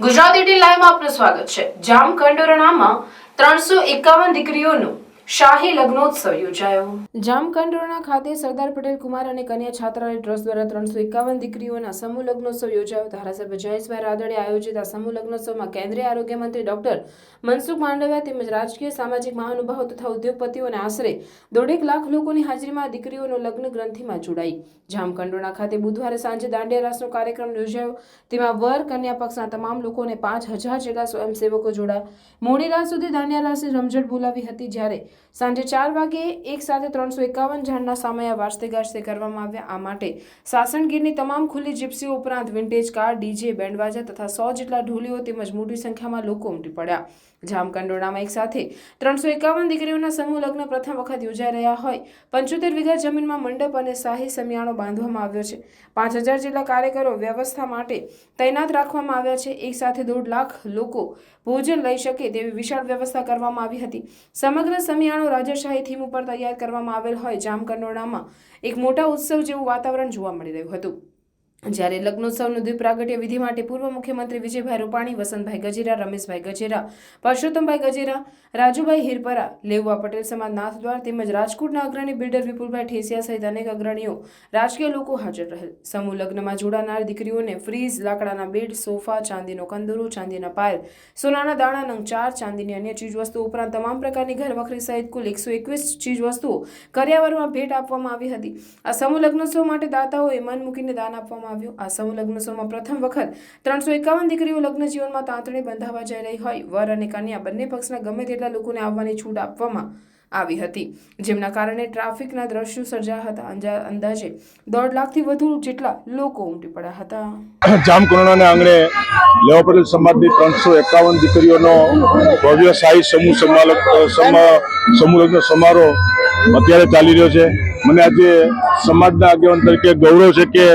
ગુજરાત 18 લાઈવમાં આપનું સ્વાગત છે। જામકંડોરણામાં 351 દીકરીઓનું શાહી લગ્નોત્સવ યોજાયો। જામકંડોરણા ખાતે સરદાર પટેલ કુમાર અને કન્યા છાત્રાલય ટ્રસ્ટ દ્વારા 351 દીકરીઓના સમૂહ લગ્નોત્સવ યોજાયો। ધારાસભ્ય જયેશભાઈ રાદડિયા આયોજિત આ સમૂહ લગ્નોત્સવમાં કેન્દ્રીય આરોગ્ય મંત્રી ડોક્ટર મનસુખ માંડવિયા તેમજ રાજકીય સામાજિક મહાનુભાવો તથા ઉદ્યોગપતિઓ અને આશરે 1.5 લાખ લોકોની હાજરીમાં દીકરીઓનો લગ્ન ગ્રંથિમાં જોડાઈ। જામકંડોરણા ખાતે બુધવારે સાંજે દાંડિયા રાસનો કાર્યક્રમ યોજાયો। તેમાં વર કન્યા પક્ષના તમામ લોકોને 5000 જેટલા સ્વયંસેવકો જોડાયા। મોડી રાત સુધી દાંડિયા રાસે રમઝટ બોલાવી હતી, જ્યારે સાંજે 4 વાગે એક સાથે 351 ઝાડના સામૈયા વાજતે ગાજતે કરવામાં આવ્યા। આ માટે સાસણગીરની તમામ ખુલ્લી જીપ્સીઓ ઉપરાંત વિન્ટેજ કાર, ડીજે, બેન્ડવાજા તથા 100 જેટલા ઢોલીઓ તેમજ મોટી સંખ્યામાં લોકો ઉમટી પડ્યા। જામકંડોરણામાં એક સાથે 351 દીકરીઓના સમૂહ લગ્ન પ્રથમ વખત યોજાઈ રહ્યા હોય 75 વીઘા જમીનમાં મંડપ અને શાહી સમિયાણો બાંધવામાં આવ્યો છે। 5000 જેટલા કાર્યકરો વ્યવસ્થા માટે તૈનાત રાખવામાં આવ્યા છે। એક સાથે 1.5 લાખ લોકો ભોજન લઈ શકે તેવી વિશાળ વ્યવસ્થા કરવામાં આવી હતી। સમગ્ર સમિયાણો રાજાશાહી થીમ ઉપર તૈયાર કરવામાં આવેલ હોય જામકંડોરણામાં એક મોટા ઉત્સવ જેવું વાતાવરણ જોવા મળી રહ્યું હતું। જ્યારે લગ્નોત્સવનું દીપ પ્રાગટ્ય વિધિ માટે પૂર્વ મુખ્યમંત્રી વિજયભાઈ રૂપાણી, વસંતભાઈ ગજેરા, રમેશભાઈ ગજેરા, પરસોત્તમભાઈ ગજેરા, રાજુભાઈ હિરપરા, લેઉવા પટેલ સમાજ નાથદ્વાર તેમજ રાજકોટના અગ્રણી બિલ્ડર વિપુલભાઈ ઠેસિયા સહિત અનેક અગ્રણીઓ, રાજકીય લોકો હાજર રહેલ। સમૂહ લગ્નમાં જોડાનાર દીકરીઓને ફ્રીજ, લાકડાના બેડ, સોફા, ચાંદીનો કંદોરો, ચાંદીના પાયલ, સોનાના દાણા નંગ 4, ચાંદીની અન્ય ચીજવસ્તુઓ ઉપરાંત તમામ પ્રકારની ઘરવખરી સહિત કુલ 121 ચીજવસ્તુઓ કરિયાવરમાં ભેટ આપવામાં આવી હતી। આ સમૂહ લગ્નોત્સવ માટે દાતાઓએ મન મૂકીને દાન આપવામાં આ સમૂહ લગ્નોત્સવમાં પ્રથમ વખત 351 દીકરીઓ લગ્ન જીવનમાં તાંતણે બંધાવા જઈ રહી હોય વર અને કન્યા બંને પક્ષના ગમે તેટલા લોકોને આવવાની છૂટ આપવામાં આવી હતી, જેમના કારણે ટ્રાફિકના દ્રશ્યો સર્જાયા હતા। અંદાજે 1.5 લાખથી વધુ જેટલા લોકો ઉમટી પડ્યા હતા। જામકંડોરણાના આંગણે લેવા પટેલ સમાજની 351 દીકરીઓનો ભવ્ય શાહી સમૂહ લગ્ન સમારોહ અત્યારે ચાલી રહ્યો છે। મને આજે સમાજના આગેવાન તરીકે ગૌરવ છે કે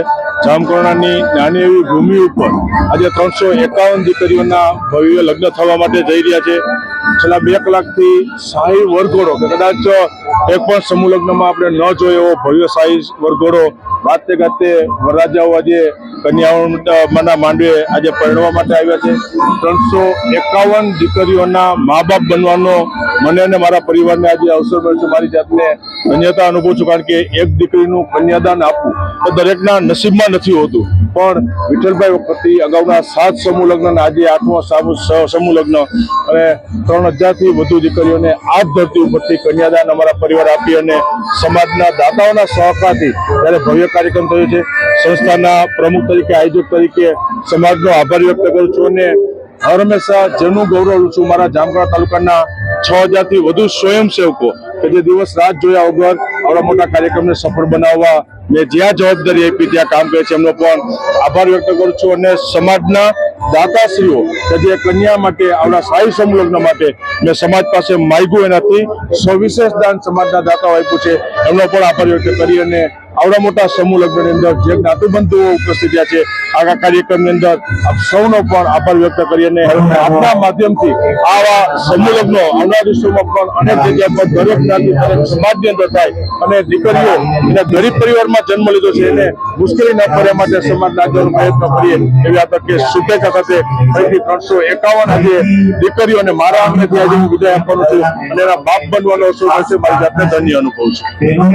જામકંડોરણાની નાની એવી ભૂમિ ઉપર આજે 351 દીકરીઓના ભવ્ય લગ્ન થવા માટે જઈ રહ્યા છે। છેલ્લા 2 કલાકથી શાહી વરઘોડો, કદાચ એક પણ સમૂહ લગ્નમાં આપણે ન જોયો એવો ભવ્ય શાહી વરઘોડો વાતે ગાતે વરરાજાઓ આજે કન્યાઓના માંડવે આજે પરણવા માટે આવ્યા છે। 351 દીકરીઓના મા બાપ બનવાનો મને અને મારા પરિવારને આજે અવસર મળ્યો છે। મારી જાતને ધન્યતા અનુભવું છું, કારણ કે એક દીકરીનું કન્યાદાન આપવું તો દરેકના નસીબમાં નથી હોતું, પણ વિઠ્ઠલભાઈ વખતથી અગાઉના 7 સમૂહ લગ્ન, આજે 8મો સમૂહ લગ્ન અને 3000થી વધુ દીકરીઓને આ ધરતી ઉપરથી કન્યાદાન અમારા પરિવાર આપી અને સમાજના દાતાઓના સહકારથી ત્યારે ભવ્ય કાર્યક્રમ થયો છે। સંસ્થાના પ્રમુખ તરીકે, આયોજક તરીકે સમાજનો આભાર વ્યક્ત કરું છું અને હર હંમેશા જેનું ગૌરવ લઉં છું મારા જામકંડોરણા તાલુકાના 6000થી વધુ સ્વયંસેવકો કે જે દિવસ રાત જોયા વગર આવડા મોટા કાર્યક્રમને સફળ બનાવવા મેં જ્યાં જવાબદારી આપી ત્યાં કામ કરે છે, એમનો પણ આભાર વ્યક્ત કરું છું। અને સમાજના દાતાશ્રીઓ કે જે કન્યા માટે આવડા શાહી સમૂહ લગ્ન માટે મેં સમાજ પાસે માગ્યું, એનાથી સવિશેષ દાન સમાજના દાતાઓ આપ્યું છે, એમનો પણ આભાર વ્યક્ત કરી અને આવડા મોટા સમૂહ લગ્નની અંદર જે જ્ઞાતિબંધુઓ ઉપસ્થિત થયા છે આ કાર્યક્રમની અંદર આપ સૌનો પણ આભાર વ્યક્ત કરી અને આપના માધ્યમથી આવા સમૂહ લગ્નો આવનાર દિવસોમાં પણ અનેક જગ્યા પર દરેક જ્ઞાતિ દરેક સમાજની અંદર થાય અને દીકરીઓ એને ગરીબ પરિવારમાં જન્મ લીધો છે એને મુશ્કેલી ન પડે માટે સમાજના આગળ પ્રયત્ન કરીએ એવી આ તકે શુભેચ્છા સાથે ફરીથી 351 આજે દીકરીઓને મારા આંગણેથી આજે હું વિદાય આપવાનો છું અને એના બાપ બનવાનો અવસર મળશે। મારી જાતને ધન્ય અનુભવું છું।